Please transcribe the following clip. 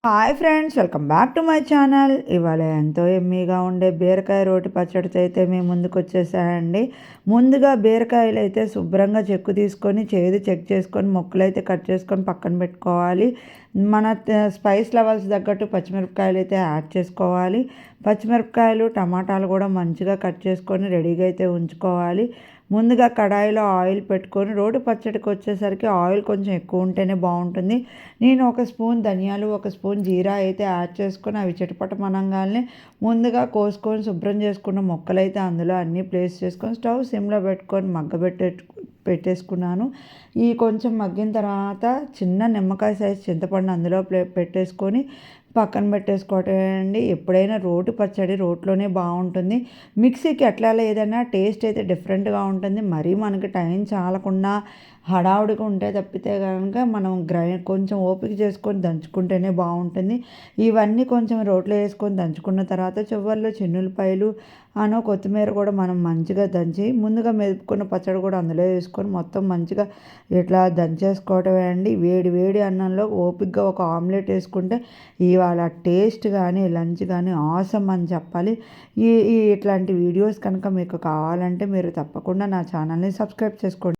Hi friends, welcome back to my channel. ఇవాళ ఎంతో ఎమ్మీగా ఉండే బీరకాయ రోటి పచ్చడితో అయితే మేము ముందుకు వచ్చేసానండి. ముందుగా బీరకాయలు అయితే శుభ్రంగా చెక్కు తీసుకొని చేదు చెక్ చేసుకొని ముక్కలు అయితే కట్ చేసుకొని పక్కన పెట్టుకోవాలి. మన స్పైస్ లెవెల్స్ తగ్గట్టు పచ్చిమిరపకాయలు అయితే యాడ్ చేసుకోవాలి. పచ్చిమిరపకాయలు టమాటాలు కూడా మంచిగా కట్ చేసుకొని రెడీగా అయితే ఉంచుకోవాలి. ముందుగా కడాయిలో ఆయిల్ పెట్టుకొని రోటి పచ్చడికి వచ్చేసరికి ఆయిల్ కొంచెం ఎక్కువ ఉంటేనే బాగుంటుంది. నేను ఒక స్పూన్ ధనియాలు, ఒక స్పూన్ జీరా అయితే యాడ్ చేసుకొని అవి చిటపటమనంగానే ముందుగా కోసుకొని శుభ్రం చేసుకున్న ముక్కలు అయితే అందులో అన్నీ ప్లేస్ చేసుకొని స్టవ్ సిమ్లో పెట్టుకొని పెట్టేసుకున్నాను. ఈ కొంచెం మగ్గిన తర్వాత చిన్న నిమ్మకాయ సైజ్ చింతపండు అందులో పెట్టేసుకొని పక్కన పెట్టేసుకోవటమే అండి. ఎప్పుడైనా రోటి పచ్చడి రోట్లోనే బాగుంటుంది. మిక్సీకి ఎట్లా లేదన్నా టేస్ట్ అయితే డిఫరెంట్గా ఉంటుంది. మరీ మనకి టైం చాలకుండా హడావుడిగా ఉంటే తప్పితే కనుక మనం కొంచెం ఓపిక చేసుకొని దంచుకుంటేనే బాగుంటుంది. ఇవన్నీ కొంచెం రోట్లో వేసుకొని దంచుకున్న తర్వాత చివర్లో చిన్నులపాయలు కొత్తిమీర కూడా మనం మంచిగా దంచి ముందుగా మెదుపుకున్న పచ్చడి కూడా అందులో వేసుకొని మొత్తం మంచిగా ఇట్లా దంచేసుకోవటమే అండి. వేడి వేడి అన్నంలో ఓపికగా ఒక ఆమ్లెట్ వేసుకుంటే ఇవాళ టేస్ట్ కానీ లంచ్ కానీ ఆసమ్ అని చెప్పాలి. ఈ ఇట్లాంటి వీడియోస్ కనుక మీకు కావాలంటే మీరు తప్పకుండా నా ఛానల్ని సబ్స్క్రైబ్ చేసుకోండి.